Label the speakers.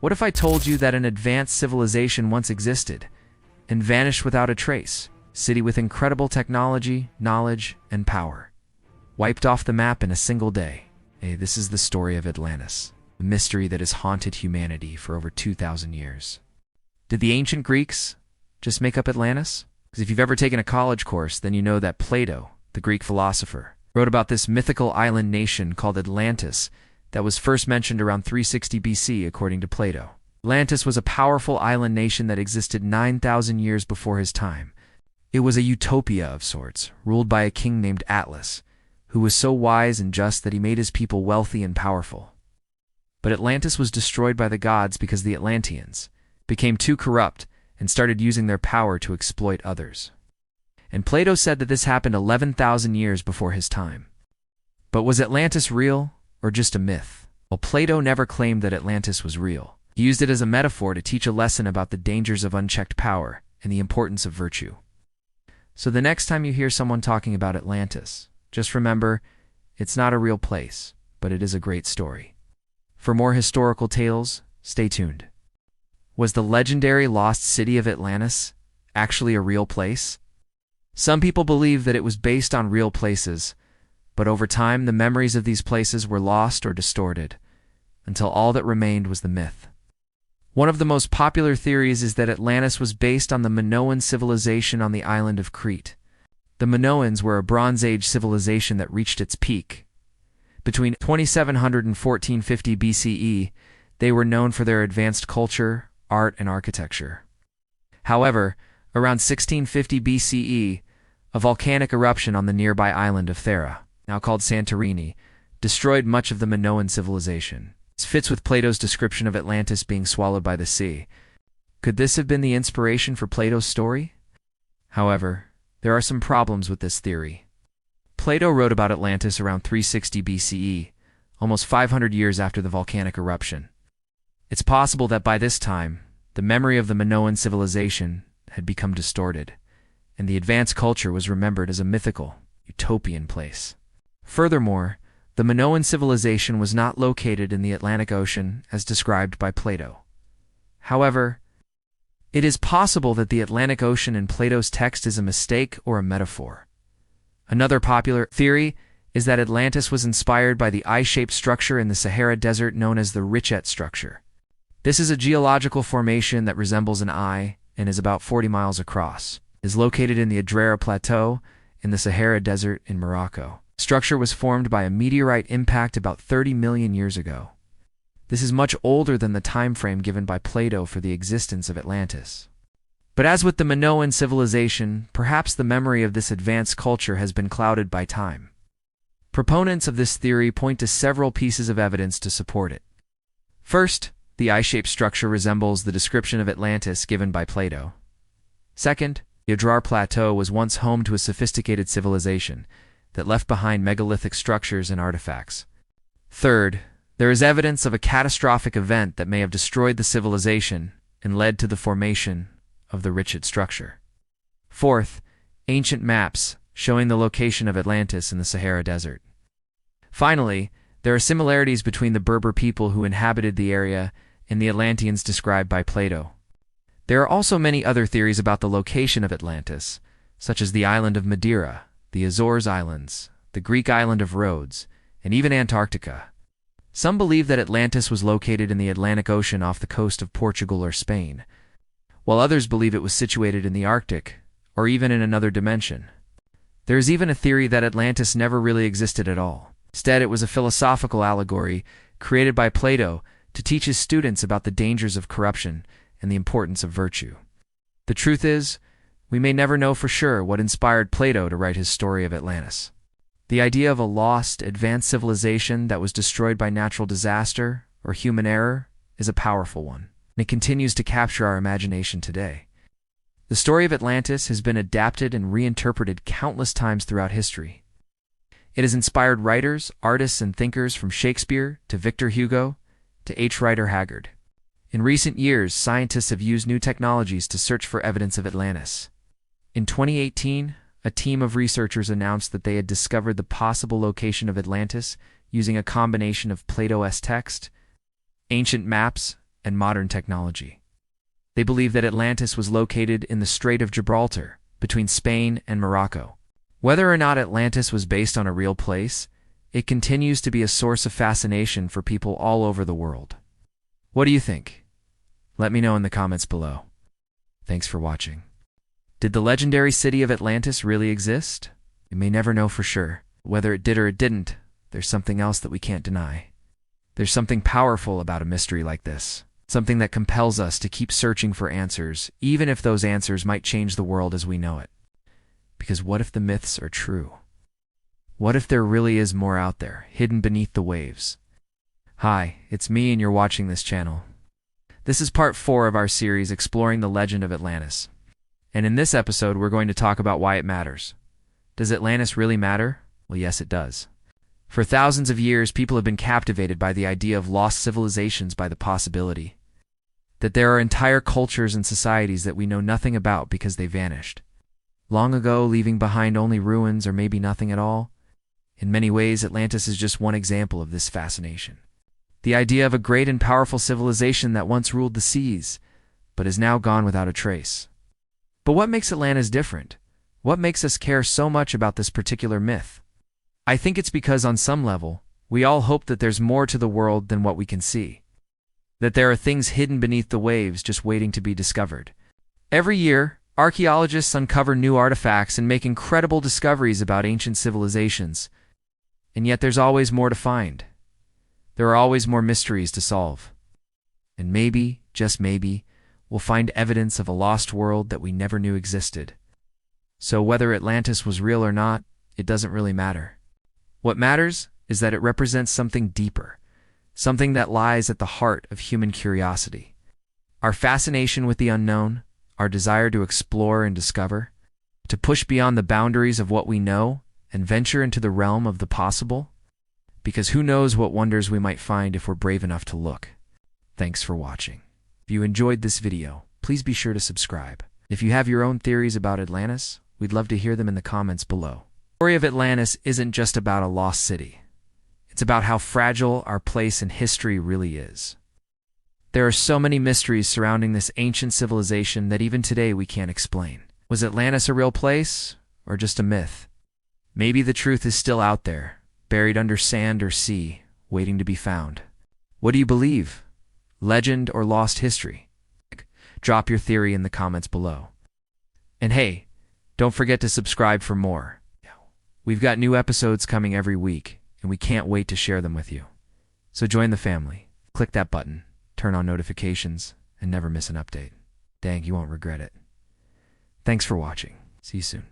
Speaker 1: What if I told you that an advanced civilization once existed and vanished without a trace? City with incredible technology, knowledge, and power. Wiped off the map in a single day. Hey, this is the story of Atlantis, a mystery that has haunted humanity for over 2,000 years. Did the ancient Greeks just make up Atlantis? Because if you've ever taken a college course, then you know that Plato, the Greek philosopher, wrote about this mythical island nation called Atlantis that was first mentioned around 360 BC according to Plato. Atlantis was a powerful island nation that existed 9,000 years before his time. It was a utopia of sorts, ruled by a king named Atlas, who was so wise and just that he made his people wealthy and powerful. But Atlantis was destroyed by the gods because the Atlanteans became too corrupt and started using their power to exploit others. And Plato said that this happened 11,000 years before his time. But was Atlantis real or just a myth? Well, Plato never claimed that Atlantis was real. He used it as a metaphor to teach a lesson about the dangers of unchecked power and the importance of virtue. So the next time you hear someone talking about Atlantis, just remember, it's not a real place, but it is a great story. For more historical tales, stay tuned. Was the legendary lost city of Atlantis actually a real place? Some people believe that it was based on real places, but over time the memories of these places were lost or distorted, until all that remained was the myth. One of the most popular theories is that Atlantis was based on the Minoan civilization on the island of Crete. The Minoans were a Bronze Age civilization that reached its peak. Between 2700 and 1450 BCE, they were known for their advanced culture, art, and architecture. However, around 1650 BCE, a volcanic eruption on the nearby island of Thera, now called Santorini, destroyed much of the Minoan civilization. This fits with Plato's description of Atlantis being swallowed by the sea. Could this have been the inspiration for Plato's story? However, there are some problems with this theory. Plato wrote about Atlantis around 360 BCE, almost 500 years after the volcanic eruption. It's possible that by this time, the memory of the Minoan civilization had become distorted, and the advanced culture was remembered as a mythical, utopian place. Furthermore, the Minoan civilization was not located in the Atlantic Ocean as described by Plato. However, it is possible that the Atlantic Ocean in Plato's text is a mistake or a metaphor. Another popular theory is that Atlantis was inspired by the eye-shaped structure in the Sahara Desert known as the Richet structure. This is a geological formation that resembles an eye and is about 40 miles across. It is located in the Adrera Plateau in the Sahara Desert in Morocco. The structure was formed by a meteorite impact about 30 million years ago. This is much older than the time frame given by Plato for the existence of Atlantis. But as with the Minoan civilization, perhaps the memory of this advanced culture has been clouded by time. Proponents of this theory point to several pieces of evidence to support it. First, the eye-shaped structure resembles the description of Atlantis given by Plato. Second, the Adrar Plateau was once home to a sophisticated civilization that left behind megalithic structures and artifacts. Third, there is evidence of a catastrophic event that may have destroyed the civilization and led to the formation of the Richet structure. Fourth, ancient maps showing the location of Atlantis in the Sahara Desert. Finally, there are similarities between the Berber people who inhabited the area and the Atlanteans described by Plato. There are also many other theories about the location of Atlantis, such as the island of Madeira, the Azores Islands, the Greek island of Rhodes, and even Antarctica. Some believe that Atlantis was located in the Atlantic Ocean off the coast of Portugal or Spain, while others believe it was situated in the Arctic, or even in another dimension. There is even a theory that Atlantis never really existed at all. Instead, it was a philosophical allegory created by Plato to teach his students about the dangers of corruption and the importance of virtue. The truth is, we may never know for sure what inspired Plato to write his story of Atlantis. The idea of a lost, advanced civilization that was destroyed by natural disaster or human error is a powerful one, and it continues to capture our imagination today. The story of Atlantis has been adapted and reinterpreted countless times throughout history. It has inspired writers, artists, and thinkers from Shakespeare to Victor Hugo to H. Rider Haggard. In recent years, scientists have used new technologies to search for evidence of Atlantis. In 2018, a team of researchers announced that they had discovered the possible location of Atlantis using a combination of Plato's text, ancient maps, and modern technology. They believe that Atlantis was located in the Strait of Gibraltar, between Spain and Morocco. Whether or not Atlantis was based on a real place, it continues to be a source of fascination for people all over the world. What do you think? Let me know in the comments below. Thanks for watching. Did the legendary city of Atlantis really exist? We may never know for sure. Whether it did or it didn't, there's something else that we can't deny. There's something powerful about a mystery like this. Something that compels us to keep searching for answers, even if those answers might change the world as we know it. Because what if the myths are true? What if there really is more out there, hidden beneath the waves? Hi, it's me and you're watching this channel. This is part 4 of our series exploring the legend of Atlantis. And in this episode, we're going to talk about why it matters. Does Atlantis really matter? Well, yes, it does. For thousands of years, people have been captivated by the idea of lost civilizations, by the possibility that there are entire cultures and societies that we know nothing about because they vanished long ago, leaving behind only ruins or maybe nothing at all. In many ways, Atlantis is just one example of this fascination. The idea of a great and powerful civilization that once ruled the seas, but is now gone without a trace. But what makes Atlantis different? What makes us care so much about this particular myth? I think it's because on some level, we all hope that there's more to the world than what we can see. That there are things hidden beneath the waves just waiting to be discovered. Every year, archaeologists uncover new artifacts and make incredible discoveries about ancient civilizations. And yet there's always more to find. There are always more mysteries to solve. And maybe, just maybe, we'll find evidence of a lost world that we never knew existed. So whether Atlantis was real or not, it doesn't really matter. What matters is that it represents something deeper, something that lies at the heart of human curiosity. Our fascination with the unknown, our desire to explore and discover, to push beyond the boundaries of what we know and venture into the realm of the possible, because who knows what wonders we might find if we're brave enough to look. Thanks for watching. If you enjoyed this video, please be sure to subscribe. If you have your own theories about Atlantis, we'd love to hear them in the comments below. The story of Atlantis isn't just about a lost city. It's about how fragile our place in history really is. There are so many mysteries surrounding this ancient civilization that even today we can't explain. Was Atlantis a real place, or just a myth? Maybe the truth is still out there, buried under sand or sea, waiting to be found. What do you believe? Legend or lost history? Drop your theory in the comments below. And hey, don't forget to subscribe for more. We've got new episodes coming every week, and we can't wait to share them with you. So join the family, click that button, turn on notifications, and never miss an update. Dang, you won't regret it. Thanks for watching. See you soon.